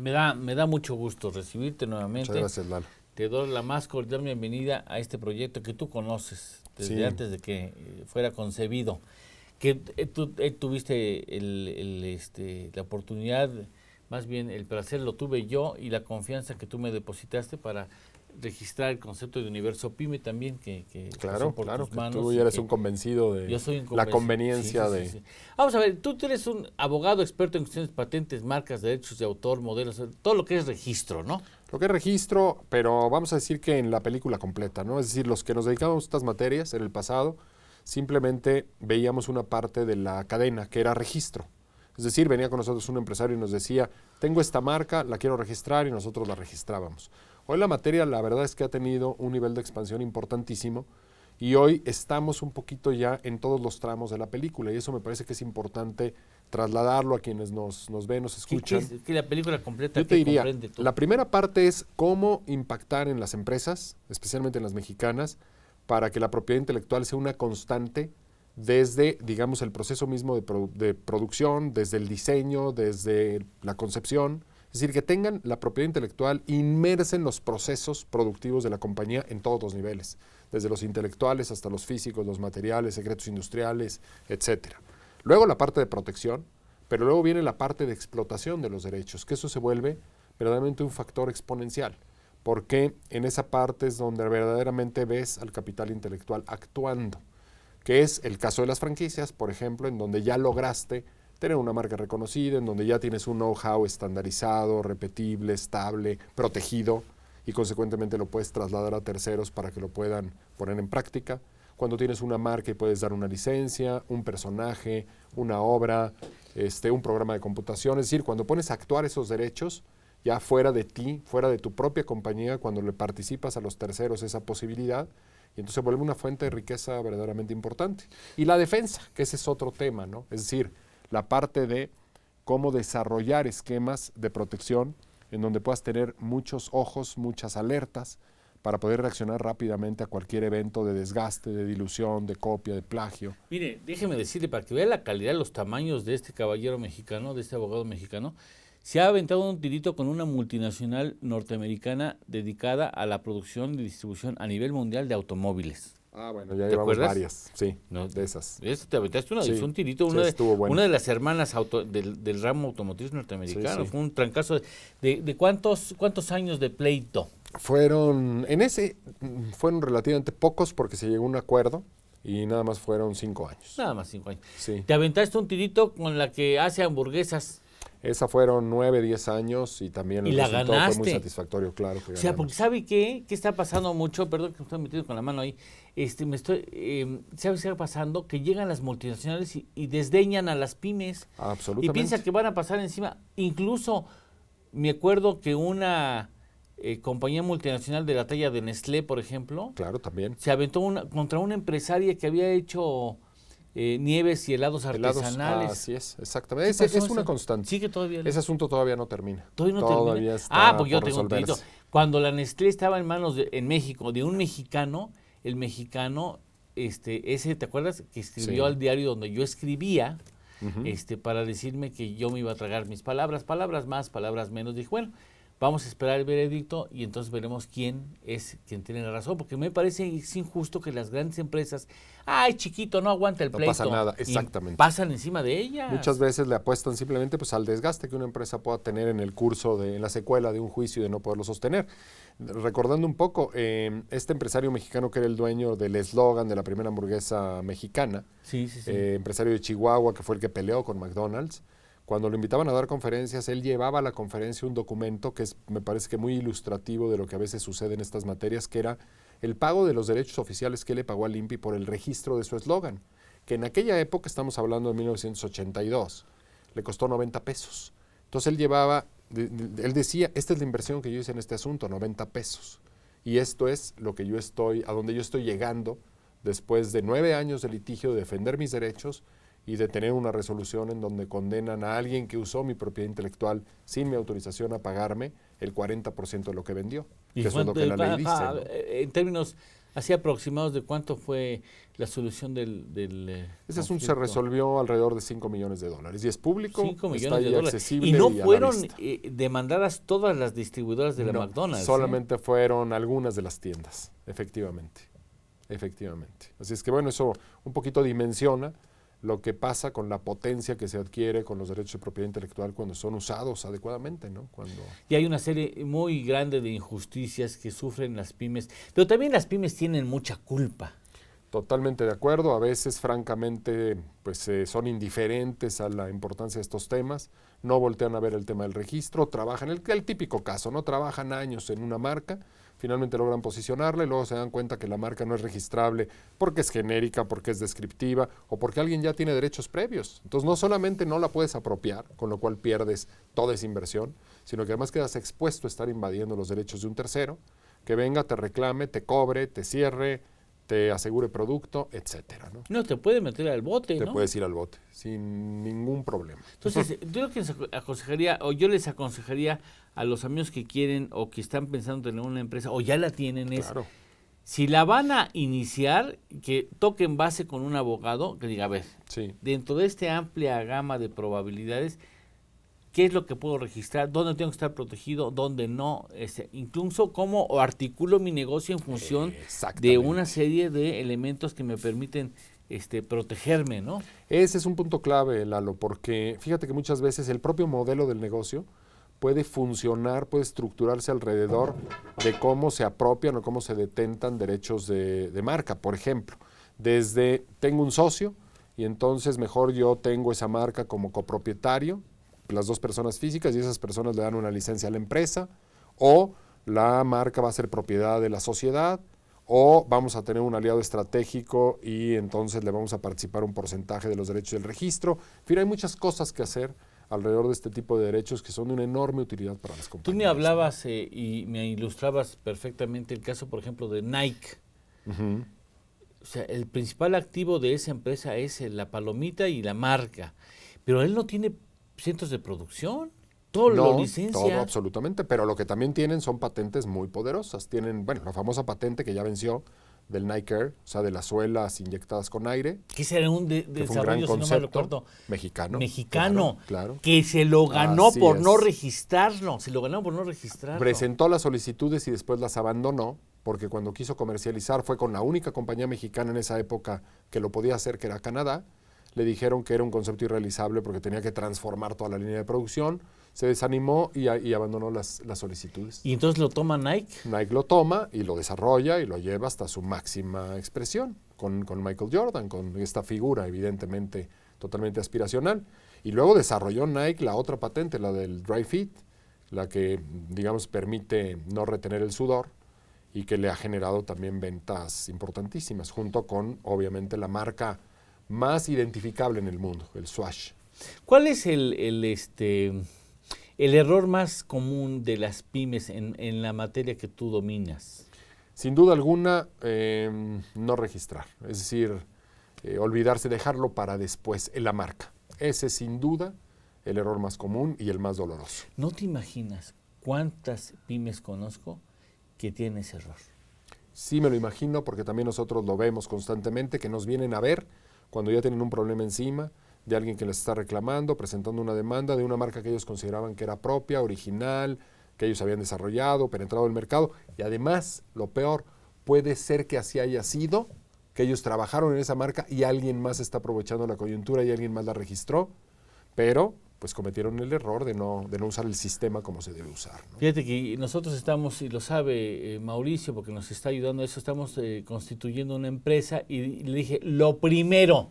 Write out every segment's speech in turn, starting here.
Me da mucho gusto recibirte nuevamente. Muchas gracias, Lalo. Te doy la más cordial bienvenida a este proyecto que tú conoces desde antes de que fuera concebido. Que tú tuviste la oportunidad, más bien el placer lo tuve yo y la confianza que tú me depositaste para registrar el concepto de Universo Pyme también, que Claro, por claro, tus manos. tú ya eres un convencido de yo soy un la conveniencia sí. Vamos a ver, tú eres un abogado experto en cuestiones de patentes, marcas, derechos de autor, modelos, todo lo que es registro, ¿no? Lo que es registro, pero vamos a decir que en la película completa, ¿no? Es decir, los que nos dedicábamos a estas materias en el pasado, simplemente veíamos una parte de la cadena que era registro. Es decir, venía con nosotros un empresario y nos decía, tengo esta marca, la quiero registrar, y nosotros la registrábamos. Hoy la materia, la verdad es que ha tenido un nivel de expansión importantísimo y hoy estamos un poquito ya en todos los tramos de la película y eso me parece que es importante trasladarlo a quienes nos ven, nos escuchan. ¿Qué la película completa? Yo te diría, comprende todo? La primera parte es cómo impactar en las empresas, especialmente en las mexicanas, para que la propiedad intelectual sea una constante desde, digamos, el proceso mismo de producción, desde el diseño, desde la concepción. Es decir, que tengan la propiedad intelectual inmersa en los procesos productivos de la compañía en todos los niveles, desde los intelectuales hasta los físicos, los materiales, secretos industriales, etcétera. Luego la parte de protección, pero luego viene la parte de explotación de los derechos, que eso se vuelve verdaderamente un factor exponencial, porque en esa parte es donde verdaderamente ves al capital intelectual actuando, que es el caso de las franquicias, por ejemplo, en donde ya lograste tener una marca reconocida, en donde ya tienes un know-how estandarizado, repetible, estable, protegido, y consecuentemente lo puedes trasladar a terceros para que lo puedan poner en práctica. Cuando tienes una marca y puedes dar una licencia, un personaje, una obra, un programa de computación, es decir, cuando pones a actuar esos derechos, ya fuera de ti, fuera de tu propia compañía, cuando le participas a los terceros esa posibilidad, y entonces se vuelve una fuente de riqueza verdaderamente importante. Y la defensa, que ese es otro tema, ¿no? Es decir, la parte de cómo desarrollar esquemas de protección en donde puedas tener muchos ojos, muchas alertas para poder reaccionar rápidamente a cualquier evento de desgaste, de dilución, de copia, de plagio. Mire, déjeme decirle, para que vea la calidad, los tamaños de este caballero mexicano, de este abogado mexicano, se ha aventado un tirito con una multinacional norteamericana dedicada a la producción y distribución a nivel mundial de automóviles. Ah, bueno, ya llevamos varias, sí, no, de esas. Te aventaste un tirito, sí, una de las hermanas del ramo automotriz norteamericano. Sí. Fue un trancazo de ¿cuántos años de pleito? Fueron relativamente pocos porque se llegó a un acuerdo y nada más fueron 5 años. Nada más 5 años. Sí. Te aventaste un tirito con la que hace hamburguesas. Esa fueron 9, 10 años y también el resultado fue muy satisfactorio, claro. O sea, porque ¿sabe qué? ¿Qué está pasando mucho? Perdón que me estoy metiendo con la mano ahí. ¿Sabe qué está pasando? Que llegan las multinacionales y desdeñan a las pymes. Absolutamente. Y piensan que van a pasar encima. Incluso me acuerdo que una compañía multinacional de la talla de Nestlé, por ejemplo. Claro, también. Se aventó contra una empresaria que había hecho nieves y helados artesanales. Así es, exactamente. Es una constante. Sí, que todavía. Ese asunto todavía no termina. Todavía está pues yo por tengo un tirito. Cuando la Nestlé estaba en manos en México de un mexicano, el mexicano, ¿te acuerdas? Que escribió al diario donde yo escribía, para decirme que yo me iba a tragar mis palabras más, palabras menos. Dije, bueno, vamos a esperar el veredicto y entonces veremos quién es quien tiene la razón, porque me parece injusto que las grandes empresas, chiquito, no aguanta el pleito. No pasa nada, exactamente. Pasan encima de ellas. Muchas veces le apuestan simplemente pues al desgaste que una empresa pueda tener en el curso, en la secuela de un juicio y de no poderlo sostener. Recordando un poco, este empresario mexicano que era el dueño del eslogan de la primera hamburguesa mexicana, empresario de Chihuahua que fue el que peleó con McDonald's, cuando lo invitaban a dar conferencias, él llevaba a la conferencia un documento que me parece que muy ilustrativo de lo que a veces sucede en estas materias, que era el pago de los derechos oficiales que él le pagó al INPI por el registro de su eslogan, que en aquella época, estamos hablando de 1982, le costó 90 pesos. Entonces él decía, esta es la inversión que yo hice en este asunto, 90 pesos. Y esto es lo que a donde yo estoy llegando después de 9 años de litigio, de defender mis derechos, y de tener una resolución en donde condenan a alguien que usó mi propiedad intelectual sin mi autorización a pagarme el 40% de lo que vendió. Que eso es lo que la ley dice, ¿no? En términos Así aproximados de cuánto fue la solución del Ese asunto se conflicto. resolvió alrededor de $5 millones y es público, 5 está millones de ahí dólares. accesible Y no y a la fueron vista. demandadas todas las distribuidoras de la No, McDonald's. solamente fueron algunas de las tiendas, efectivamente. Así es que bueno, eso un poquito dimensiona lo que pasa con la potencia que se adquiere con los derechos de propiedad intelectual cuando son usados adecuadamente, ¿no? Y hay una serie muy grande de injusticias que sufren las pymes, pero también las pymes tienen mucha culpa. Totalmente de acuerdo, a veces francamente pues son indiferentes a la importancia de estos temas, no voltean a ver el tema del registro, trabajan, el típico caso, ¿no? Trabajan años en una marca, finalmente logran posicionarla y luego se dan cuenta que la marca no es registrable porque es genérica, porque es descriptiva o porque alguien ya tiene derechos previos. Entonces no solamente no la puedes apropiar, con lo cual pierdes toda esa inversión, sino que además quedas expuesto a estar invadiendo los derechos de un tercero, que venga, te reclame, te cobre, te cierre, te asegure producto, etcétera, ¿no? No, te puede meter al bote, Te ¿no? puedes ir al bote sin ningún problema. Entonces, yo lo que les aconsejaría, o yo les aconsejaría a los amigos que quieren o que están pensando tener una empresa o ya la tienen, es, Claro, si la van a iniciar, que toquen base con un abogado que diga, a ver, sí. dentro de esta amplia gama de probabilidades, ¿qué es lo que puedo registrar? ¿Dónde tengo que estar protegido? ¿Dónde no? Incluso cómo articulo mi negocio en función de Exactamente. una serie de elementos que me permiten protegerme, ¿no? Ese es un punto clave, Lalo, porque fíjate que muchas veces el propio modelo del negocio puede funcionar, puede estructurarse alrededor de cómo se apropian o cómo se detentan derechos de marca. Por ejemplo, desde tengo un socio y entonces mejor yo tengo esa marca como copropietario, las dos personas físicas y esas personas le dan una licencia a la empresa, o la marca va a ser propiedad de la sociedad, o vamos a tener un aliado estratégico y entonces le vamos a participar un porcentaje de los derechos del registro. En fin, hay muchas cosas que hacer alrededor de este tipo de derechos que son de una enorme utilidad para las compañías. Tú me hablabas y me ilustrabas perfectamente el caso, por ejemplo, de Nike. Uh-huh. O sea, el principal activo de esa empresa es la palomita y la marca, pero él no tiene centros de producción, todo lo licencia. Todo absolutamente, pero lo que también tienen son patentes muy poderosas. Tienen, bueno, la famosa patente que ya venció del Nike Air, o sea, de las suelas inyectadas con aire. Que será un desarrollo, si no mal recuerdo, mexicano, claro. Que se lo ganó Así por es. no registrarlo, Presentó las solicitudes y después las abandonó, porque cuando quiso comercializar fue con la única compañía mexicana en esa época que lo podía hacer, que era Canadá. Le dijeron que era un concepto irrealizable porque tenía que transformar toda la línea de producción. Se desanimó y abandonó las solicitudes. ¿Y entonces lo toma Nike? Nike lo toma y lo desarrolla y lo lleva hasta su máxima expresión con Michael Jordan, con esta figura evidentemente totalmente aspiracional. Y luego desarrolló Nike la otra patente, la del Dry Fit, la que, digamos, permite no retener el sudor y que le ha generado también ventas importantísimas, junto con, obviamente, la marca más identificable en el mundo, el Swash. ¿Cuál es el error más común de las pymes en la materia que tú dominas? Sin duda alguna, no registrar, es decir, olvidarse, dejarlo para después, en la marca. Ese es sin duda el error más común y el más doloroso. ¿No te imaginas cuántas pymes conozco que tienen ese error? Sí me lo imagino porque también nosotros lo vemos constantemente, que nos vienen a ver cuando ya tienen un problema encima, de alguien que les está reclamando, presentando una demanda de una marca que ellos consideraban que era propia, original, que ellos habían desarrollado, penetrado el mercado. Y además, lo peor, puede ser que así haya sido, que ellos trabajaron en esa marca y alguien más está aprovechando la coyuntura y alguien más la registró, pero pues cometieron el error de no usar el sistema como se debe usar, ¿no? Fíjate que nosotros estamos, y lo sabe Mauricio, porque nos está ayudando a eso, estamos constituyendo una empresa y le dije, lo primero,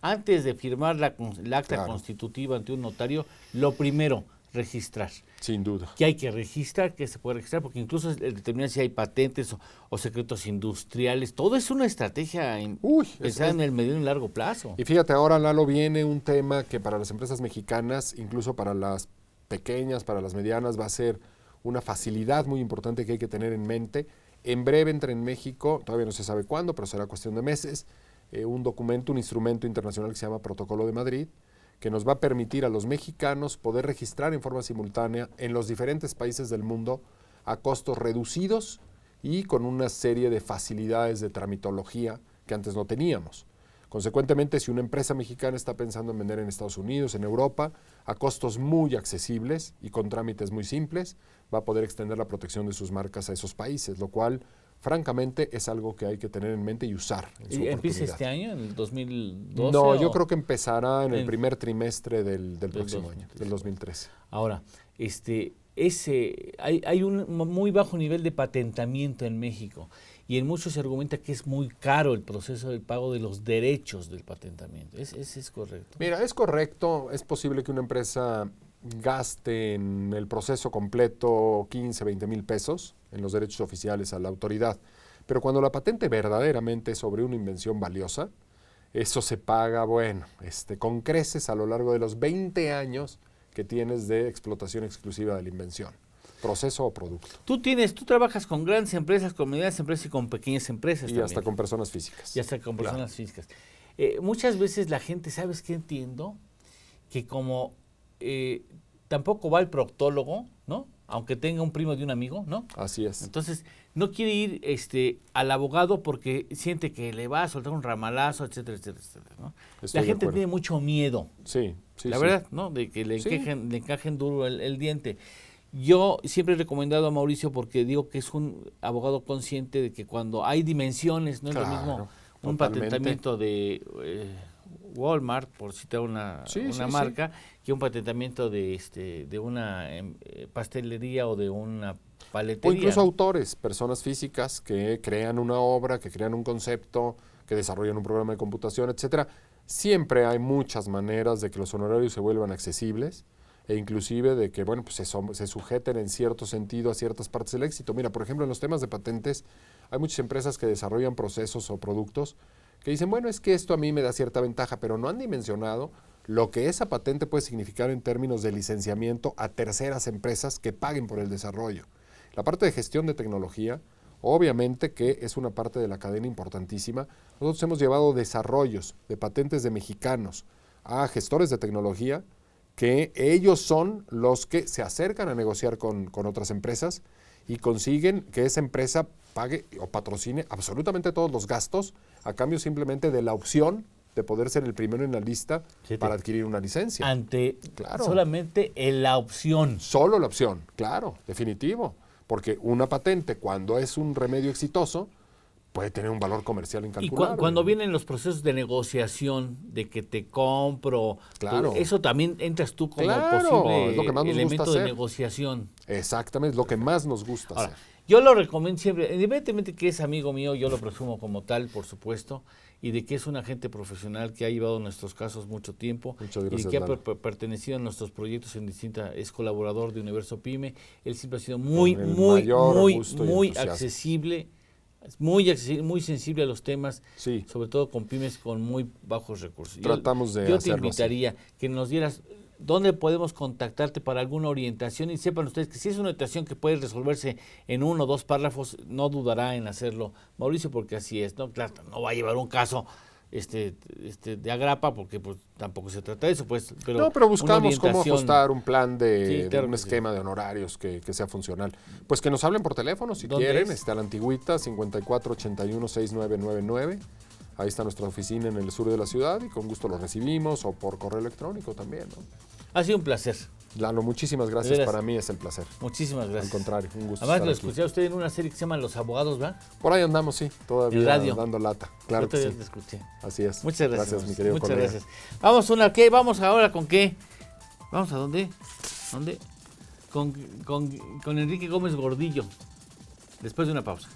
antes de firmar la acta constitutiva ante un notario, lo primero, registrar. Sin duda. Que hay que registrar, que se puede registrar, porque incluso determinar si hay patentes o secretos industriales, todo es una estrategia pensada en el mediano y largo plazo. Y fíjate, ahora, Lalo, viene un tema que para las empresas mexicanas, incluso para las pequeñas, para las medianas, va a ser una facilidad muy importante que hay que tener en mente. En breve entra en México, todavía no se sabe cuándo, pero será cuestión de meses, un documento, un instrumento internacional que se llama Protocolo de Madrid, que nos va a permitir a los mexicanos poder registrar en forma simultánea en los diferentes países del mundo a costos reducidos y con una serie de facilidades de tramitología que antes no teníamos. Consecuentemente, si una empresa mexicana está pensando en vender en Estados Unidos, en Europa, a costos muy accesibles y con trámites muy simples, va a poder extender la protección de sus marcas a esos países, lo cual, francamente, es algo que hay que tener en mente y usar en su ¿Y empieza oportunidad. este año, en el 2012? No, yo creo que empezará en el primer trimestre del próximo año, del 2013. Ahora, hay un muy bajo nivel de patentamiento en México y en muchos se argumenta que es muy caro el proceso del pago de los derechos del patentamiento. ¿Es correcto? Mira, es correcto. Es posible que una empresa gaste en el proceso completo 15, 20 mil pesos en los derechos oficiales a la autoridad. Pero cuando la patente verdaderamente es sobre una invención valiosa, eso se paga, bueno, con creces a lo largo de los 20 años que tienes de explotación exclusiva de la invención, proceso o producto. Tú trabajas con grandes empresas, con medianas empresas y con pequeñas empresas Y también. hasta con personas físicas. Y hasta con personas Claro. físicas. Muchas veces la gente, ¿sabes qué entiendo? Que como tampoco va al proctólogo, ¿no? Aunque tenga un primo de un amigo, ¿no? Así es. Entonces, no quiere ir al abogado porque siente que le va a soltar un ramalazo, etcétera, etcétera, etcétera, ¿no? Estoy La de gente acuerdo. tiene mucho miedo, Sí, la sí. verdad, ¿no? De que le Sí. encajen duro el diente. Yo siempre he recomendado a Mauricio porque digo que es un abogado consciente de que cuando hay dimensiones, no es lo Claro, mismo un totalmente. patentamiento de Walmart, por citar una Sí, marca, que un patentamiento de una pastelería o de una O paletería. incluso autores, personas físicas que crean una obra, que crean un concepto, que desarrollan un programa de computación, etcétera. Siempre hay muchas maneras de que los honorarios se vuelvan accesibles e inclusive de que, bueno, pues se sujeten en cierto sentido a ciertas partes del éxito. Mira, por ejemplo, en los temas de patentes hay muchas empresas que desarrollan procesos o productos que dicen, bueno, es que esto a mí me da cierta ventaja, pero no han dimensionado lo que esa patente puede significar en términos de licenciamiento a terceras empresas que paguen por el desarrollo. La parte de gestión de tecnología, obviamente que es una parte de la cadena importantísima. Nosotros hemos llevado desarrollos de patentes de mexicanos a gestores de tecnología que ellos son los que se acercan a negociar con otras empresas y consiguen que esa empresa pague o patrocine absolutamente todos los gastos a cambio simplemente de la opción de poder ser el primero en la lista para adquirir una licencia. Ante Claro. solamente en la opción. Solo la opción, claro, definitivo. Porque una patente, cuando es un remedio exitoso, puede tener un valor comercial Y incalculable. cuando vienen los procesos de negociación, de que te compro, Claro. eso también entras tú como Claro, posible es lo que más nos elemento gusta de hacer. negociación. Exactamente, es lo que más nos gusta Ahora, hacer. yo lo recomiendo siempre, independientemente que es amigo mío, yo lo presumo como tal, por supuesto, y de que es un agente profesional que ha llevado nuestros casos mucho tiempo. Muchas Y gracias, que ha Lalo. pertenecido a nuestros proyectos en distintas, es colaborador de Universo Pyme. Él siempre ha sido muy, Con el muy, mayor muy, gusto y muy entusiasmo. accesible, muy sensible a los temas, Sí. sobre todo con pymes con muy bajos recursos. Tratamos de yo te hacerlo así. invitaría que nos dieras dónde podemos contactarte para alguna orientación y sepan ustedes que si es una orientación que puede resolverse en 1 o 2 párrafos, no dudará en hacerlo Mauricio, porque así es, ¿no? Claro, no va a llevar un caso de agrapa, porque pues tampoco se trata de eso, pues. Pero buscamos cómo orientación. ajustar un plan de Sí, claro un que sí. esquema de honorarios que sea funcional. Pues que nos hablen por teléfono si ¿Dónde quieren, es? a la antigüita 5481-6999. Ahí está nuestra oficina en el sur de la ciudad y con gusto los recibimos o por correo electrónico también, ¿no? Ha sido un placer. Lalo, muchísimas De gracias. veras. Para mí es el placer. Muchísimas gracias. Al contrario, un gusto Además, lo estar aquí. escuché a usted en una serie que se llama Los Abogados, ¿verdad? Por ahí andamos, sí, todavía En radio. dando lata. Claro Yo que todavía sí. te escuché. Así es. Muchas gracias. Gracias, mi querido Muchas colega. gracias. Vamos ¿qué? Vamos ahora con qué. ¿Vamos a dónde? ¿Dónde? Con Enrique Gómez Gordillo. Después de una pausa.